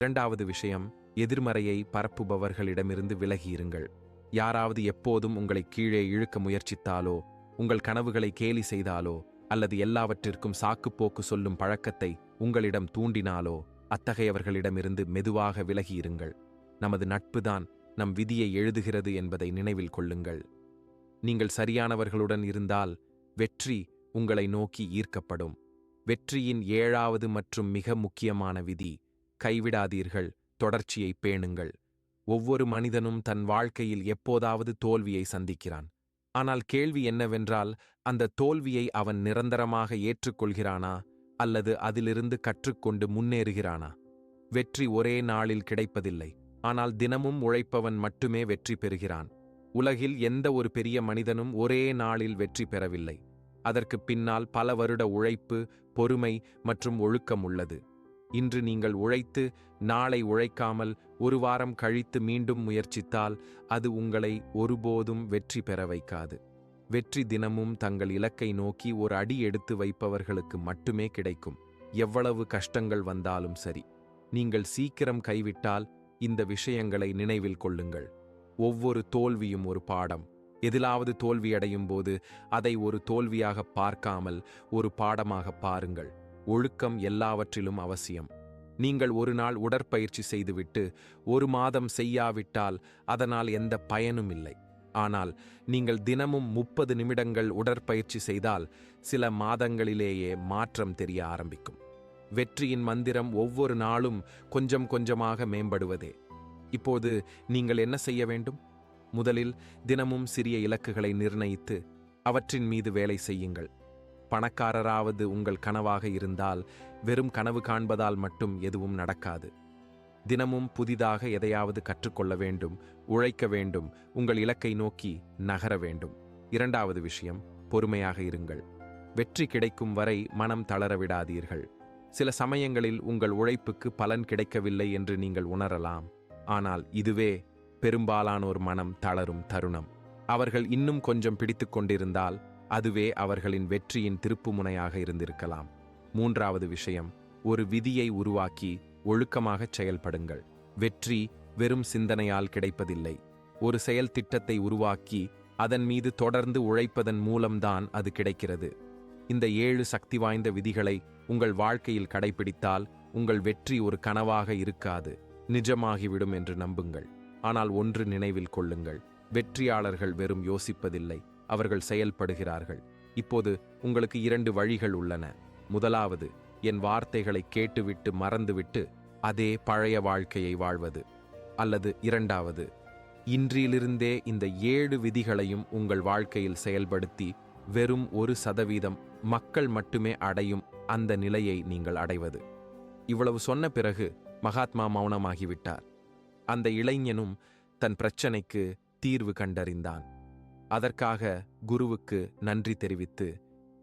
இரண்டாவது விஷயம், எதிர்மறையை பரப்புபவர்களிடமிருந்து விலகியிருங்கள். யாராவது எப்போதும் உங்களை கீழே இழுக்க முயற்சித்தாலோ, உங்கள் கனவுகளை கேலி செய்தாலோ, அல்லது எல்லாவற்றிற்கும் சாக்குப்போக்கு சொல்லும் பழக்கத்தை உங்களிடம் தூண்டினாலோ, அத்தகையவர்களிடமிருந்து மெதுவாக விலகியிருங்கள். நமது நட்புதான் நம் விதியை எழுதுகிறது என்பதை நினைவில் கொள்ளுங்கள். நீங்கள் சரியானவர்களுடன் இருந்தால் வெற்றி உங்களை நோக்கி ஈர்க்கப்படும். வெற்றியின் 7வது மற்றும் மிக முக்கியமான விதி: கைவிடாதீர்கள், தொடர்ச்சியை பேணுங்கள். ஒவ்வொரு மனிதனும் தன் வாழ்க்கையில் எப்போதாவது தோல்வியை சந்திக்கிறான். ஆனால் கேள்வி என்னவென்றால், அந்த தோல்வியை அவன் நிரந்தரமாக ஏற்றுக்கொள்கிறானா அல்லது அதிலிருந்து கற்றுக்கொண்டு முன்னேறுகிறானா? வெற்றி ஒரே நாளில் கிடைப்பதில்லை, ஆனால் தினமும் உழைப்பவன் மட்டுமே வெற்றி பெறுகிறான். உலகில் எந்த ஒரு பெரிய மனிதனும் ஒரே நாளில் வெற்றி பெறவில்லை. அதற்கு பின்னால் பல வருட உழைப்பு, பொறுமை மற்றும் ஒழுக்கம் உள்ளது. இன்று நீங்கள் உழைத்து நாளை உழைக்காமல் ஒரு வாரம் கழித்து மீண்டும் முயற்சித்தால் அது உங்களை ஒருபோதும் வெற்றி பெற வைக்காது. வெற்றி தினமும் தங்கள் இலக்கை நோக்கி ஒரு அடி எடுத்து வைப்பவர்களுக்கு மட்டுமே கிடைக்கும். எவ்வளவு கஷ்டங்கள் வந்தாலும் சரி. நீங்கள் சீக்கிரம் கைவிட்டால் இந்த விஷயங்களை நினைவில் கொள்ளுங்கள். ஒவ்வொரு தோல்வியும் ஒரு பாடம். எதிலாவது தோல்வியடையும் போது அதை ஒரு தோல்வியாக பார்க்காமல் ஒரு பாடமாக பாருங்கள். ஒழுக்கம் எல்லாவற்றிலும் அவசியம். நீங்கள் ஒரு நாள் உடற்பயிற்சி செய்துவிட்டு ஒரு மாதம் செய்யாவிட்டால் அதனால் எந்த பயனும் இல்லை. ஆனால் நீங்கள் தினமும் 30 நிமிடங்கள் உடற்பயிற்சி செய்தால் சில மாதங்களிலேயே மாற்றம் தெரிய ஆரம்பிக்கும். வெற்றியின் மந்திரம் ஒவ்வொரு நாளும் கொஞ்சம் கொஞ்சமாக மேம்படுவதே. இப்போது நீங்கள் என்ன செய்ய வேண்டும்? முதலில் தினமும் சிறிய இலக்குகளை நிர்ணயித்து அவற்றின் மீது வேலை செய்யுங்கள். பணக்காரராவது உங்கள் கனவாக இருந்தால் வெறும் கனவு காண்பதால் மட்டும் எதுவும் நடக்காது. தினமும் புதிதாக எதையாவது கற்றுக்கொள்ள வேண்டும், உழைக்க வேண்டும், உங்கள் இலக்கை நோக்கி நகர வேண்டும். இரண்டாவது விஷயம், பொறுமையாக இருங்கள். வெற்றி கிடைக்கும் வரை மனம் தளர விடாதீர்கள். சில சமயங்களில் உங்கள் உழைப்புக்கு பலன் கிடைக்கவில்லை என்று நீங்கள் உணரலாம். ஆனால் இதுவே பெரும்பாலானோர் மனம் தளரும் தருணம். அவர்கள் இன்னும் கொஞ்சம் பிடித்து கொண்டிருந்தால் அதுவே அவர்களின் வெற்றியின் திருப்புமுனையாக இருந்திருக்கலாம். மூன்றாவது விஷயம், ஒரு விதியை உருவாக்கி ஒழுக்கமாகச் செயல்படுங்கள். வெற்றி வெறும் சிந்தனையால் கிடைப்பதில்லை. ஒரு செயல் திட்டத்தை உருவாக்கி அதன் மீது தொடர்ந்து உழைப்பதன் மூலம்தான் அது கிடைக்கிறது. இந்த 7 சக்தி வாய்ந்த விதிகளை உங்கள் வாழ்க்கையில் கடைபிடித்தால் உங்கள் வெற்றி ஒரு கனவாக இருக்காது, நிஜமாகிவிடும் என்று நம்புங்கள். ஆனால் ஒன்று நினைவில் கொள்ளுங்கள், வெற்றியாளர்கள் வெறும் யோசிப்பதில்லை, அவர்கள் செயல்படுகிறார்கள். இப்போது உங்களுக்கு 2 வழிகள் உள்ளன. முதலாவது, என் வார்த்தைகளை கேட்டுவிட்டு மறந்துவிட்டு அதே பழைய வாழ்க்கையை வாழ்வது. அல்லது இரண்டாவது, இன்றிலிருந்தே இந்த 7 விதிகளையும் உங்கள் வாழ்க்கையில் செயல்படுத்தி வெறும் 1% மக்கள் மட்டுமே அடையும் அந்த நிலையை நீங்கள் அடைவது. இவ்வளவு சொன்ன பிறகு மகாத்மா மௌனமாகிவிட்டார். அந்த இளைஞனும் தன் பிரச்சனைக்கு தீர்வு கண்டறிந்தான். அதற்காக குருவுக்கு நன்றி தெரிவித்து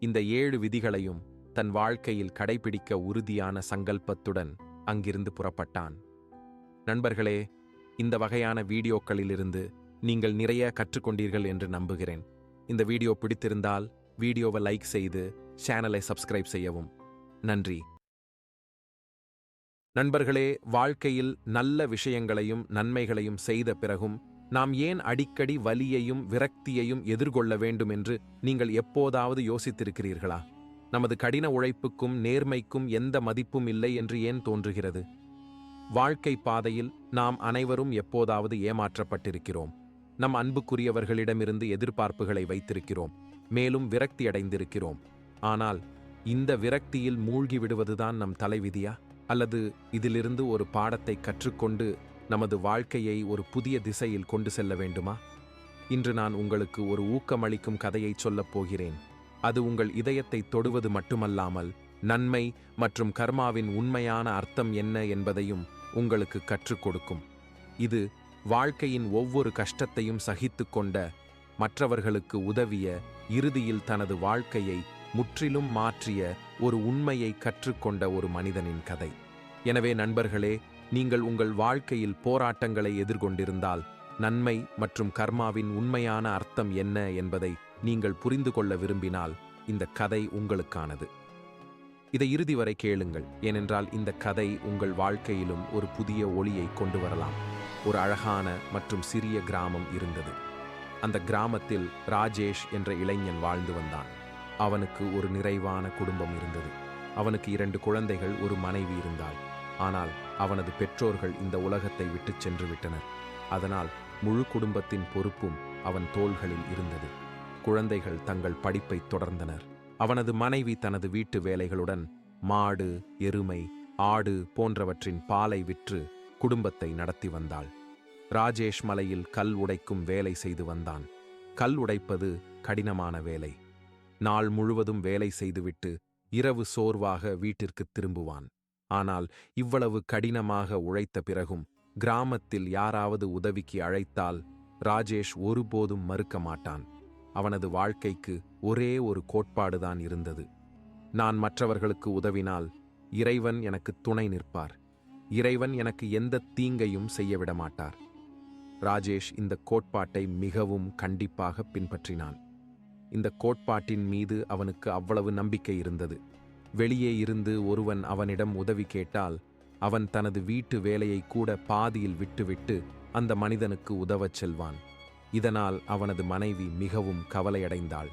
இந்த 7 விதிகளையும் தன் வாழ்க்கையில் கடைபிடிக்க உறுதியான சங்கல்பத்துடன் அங்கிருந்து புறப்பட்டான். நண்பர்களே, இந்த வகையான வீடியோக்களிலிருந்து நீங்கள் நிறைய கற்றுக்கொண்டீர்கள் என்று நம்புகிறேன். இந்த வீடியோ பிடித்திருந்தால் வீடியோவை லைக் செய்து சேனலை சப்ஸ்கிரைப் செய்யவும். நன்றி. நண்பர்களே, வாழ்க்கையில் நல்ல விஷயங்களையும் நன்மைகளையும் செய்த பிறகும் நாம் ஏன் அடிக்கடி வலியையும் விரக்தியையும் எதிர்கொள்ள வேண்டும் என்று நீங்கள் எப்போதாவது யோசித்திருக்கிறீர்களா? நமது கடின உழைப்புக்கும் நேர்மைக்கும் எந்த மதிப்பும் இல்லை என்று ஏன் தோன்றுகிறது? வாழ்க்கை பாதையில் நாம் அனைவரும் எப்போதாவது ஏமாற்றப்பட்டிருக்கிறோம். நம் அன்புக்குரியவர்களிடமிருந்து எதிர்பார்ப்புகளை வைத்திருக்கிறோம், மேலும் விரக்தியடைந்திருக்கிறோம். ஆனால் இந்த விரக்தியில் மூழ்கி விடுவதுதான் நம் தலைவிதியா? அல்லது இதிலிருந்து ஒரு பாடத்தை கற்றுக்கொண்டு நமது வாழ்க்கையை ஒரு புதிய திசையில் கொண்டு செல்ல வேண்டுமா? இன்று நான் உங்களுக்கு ஒரு ஊக்கமளிக்கும் கதையை சொல்லப் போகிறேன். அது உங்கள் இதயத்தை தொடுவது மட்டுமல்லாமல் நன்மை மற்றும் கர்மாவின் உண்மையான அர்த்தம் என்ன என்பதையும் உங்களுக்கு கற்றுக் கொடுக்கும். இது வாழ்க்கையின் ஒவ்வொரு கஷ்டத்தையும் சகித்துக்கொண்ட, மற்றவர்களுக்கு உதவிய, இறுதியில் தனது வாழ்க்கையை முற்றிலும் மாற்றிய ஒரு உண்மையை கற்றுக்கொண்ட ஒரு மனிதனின் கதை. எனவே நண்பர்களே, நீங்கள் உங்கள் வாழ்க்கையில் போராட்டங்களை எதிர்கொண்டிருந்தால் நன்மை மற்றும் கர்மாவின் உண்மையான அர்த்தம் என்ன என்பதை நீங்கள் புரிந்து கொள்ள விரும்பினால் இந்த கதை உங்களுக்கானது. இதை இறுதி வரை கேளுங்கள், ஏனென்றால் இந்த கதை உங்கள் வாழ்க்கையிலும் ஒரு புதிய ஒளியை கொண்டு வரலாம். ஒரு அழகான மற்றும் சிறிய கிராமம் இருந்தது. அந்த கிராமத்தில் ராஜேஷ் என்ற இளைஞன் வாழ்ந்து வந்தான். அவனுக்கு ஒரு நிறைவான குடும்பம் இருந்தது. அவனுக்கு 2 குழந்தைகள், ஒரு மனைவி இருந்தாள். ஆனால் அவனது பெற்றோர்கள் இந்த உலகத்தை விட்டுச் சென்று விட்டனர். அதனால் முழு குடும்பத்தின் பொறுப்பும் அவன் தோள்களில் இருந்தது. குழந்தைகள் தங்கள் படிப்பை தொடர்ந்தனர். அவனது மனைவி தனது வீட்டு வேலைகளுடன் மாடு, எருமை, ஆடு போன்றவற்றின் பாலை விற்று குடும்பத்தை நடத்தி வந்தாள். ராஜேஷ் மலையில் கல் உடைக்கும் வேலை செய்து வந்தான். கல் உடைப்பது கடினமான வேலை. நாள் முழுவதும் வேலை செய்துவிட்டு இரவு சோர்வாக வீட்டிற்கு திரும்புவான். ஆனால் இவ்வளவு கடினமாக உழைத்த பிறகும் கிராமத்தில் யாராவது உதவிக்கு அழைத்தால் ராஜேஷ் ஒருபோதும் மறுக்க மாட்டான். அவனது வாழ்க்கைக்கு ஒரே ஒரு கோட்பாடுதான் இருந்தது. நான் மற்றவர்களுக்கு உதவினால் இறைவன் எனக்கு துணை நிற்பார். இறைவன் எனக்கு எந்த தீங்கையும் செய்யவிட மாட்டார். ராஜேஷ் இந்த கோட்பாட்டை மிகவும் கண்டிப்பாக பின்பற்றினான். இந்த கோட்பாட்டின் மீது அவனுக்கு அவ்வளவு நம்பிக்கை இருந்தது. வெளியே இருந்து ஒருவன் அவனிடம் உதவி கேட்டால் அவன் தனது வீட்டு வேலையை கூட பாதியில் விட்டுவிட்டு அந்த மனிதனுக்கு உதவச் செல்வான். இதனால் அவனது மனைவி மிகவும் கவலையடைந்தாள்.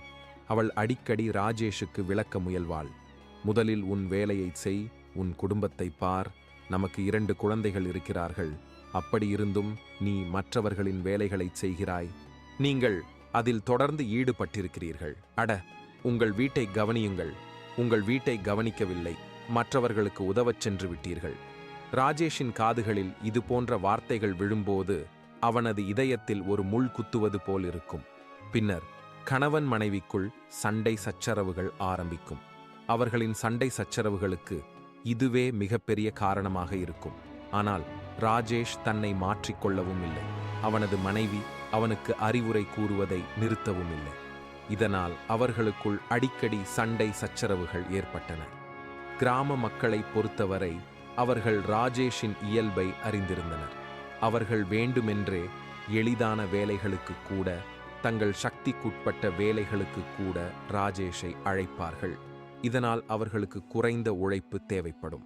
அவள் அடிக்கடி ராஜேஷுக்கு விளக்க முயல்வாள். முதலில் உன் வேலையை செய், உன் குடும்பத்தை பார். நமக்கு 2 குழந்தைகள் இருக்கிறார்கள். அப்படி இருந்தும் நீ மற்றவர்களின் வேலைகளைச் செய்கிறாய். நீங்கள் அதில் தொடர்ந்து ஈடுபட்டிருக்கிறீர்கள். அட, உங்கள் வீட்டை கவனியுங்கள். உங்கள் வீட்டை கவனிக்கவில்லை, மற்றவர்களுக்கு உதவச் சென்று விட்டீர்கள். ராஜேஷின் காதுகளில் இது போன்ற வார்த்தைகள் விழும்போது அவனது இதயத்தில் ஒரு முள் குத்துவது போல் இருக்கும். பின்னர் கணவன் மனைவிக்குள் சண்டை சச்சரவுகள் ஆரம்பிக்கும். அவர்களின் சண்டை சச்சரவுகளுக்கு இதுவே மிகப்பெரிய காரணமாக இருக்கும். ஆனால் ராஜேஷ் தன்னை மாற்றிக்கொள்ளவும் இல்லை. அவனது மனைவி அவனுக்கு அறிவுரை கூறுவதை நிறுத்தவும் இல்லை. இதனால் அவர்களுக்குள் அடிக்கடி சண்டை சச்சரவுகள் ஏற்பட்டன. கிராம மக்களை பொறுத்தவரை அவர்கள் ராஜேஷின் இயல்பை அறிந்திருந்தனர். அவர்கள் வேண்டுமென்றே எளிதான வேலைகளுக்கு கூட, தங்கள் சக்திக்குட்பட்ட வேலைகளுக்கு கூட ராஜேஷை அழைப்பார்கள். இதனால் அவர்களுக்கு குறைந்த உழைப்பு தேவைப்படும்.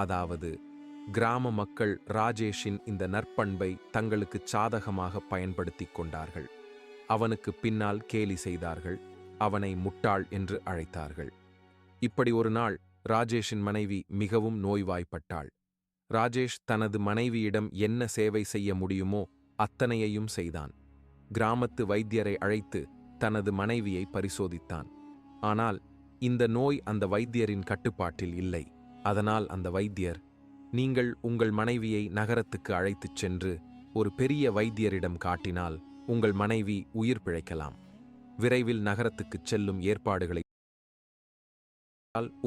அதாவது கிராம மக்கள் ராஜேஷின் இந்த நற்பண்பை தங்களுக்கு சாதகமாக பயன்படுத்தி கொண்டார்கள். அவனுக்கு பின்னால் கேலி செய்தார்கள். அவனை முட்டாள் என்று அழைத்தார்கள். இப்படி ஒரு நாள் ராஜேஷின் மனைவி மிகவும் நோய்வாய்ப்பட்டாள். ராஜேஷ் தனது மனைவியிடம் என்ன சேவை செய்ய முடியுமோ அத்தனையையும் செய்தான். கிராமத்து வைத்தியரை அழைத்து தனது மனைவியை பரிசோதித்தான். ஆனால் இந்த நோய் அந்த வைத்தியரின் கட்டுப்பாட்டில் இல்லை. அதனால் அந்த வைத்தியர், நீங்கள் உங்கள் மனைவியை நகரத்துக்கு அழைத்துச் சென்று ஒரு பெரிய வைத்தியரிடம் காட்டினால் உங்கள் மனைவி உயிர் பிழைக்கலாம். விரைவில் நகரத்துக்குச் செல்லும் ஏற்பாடுகளை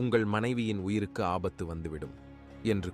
உங்கள் மனைவியின் உயிருக்கு ஆபத்து வந்துவிடும் என்று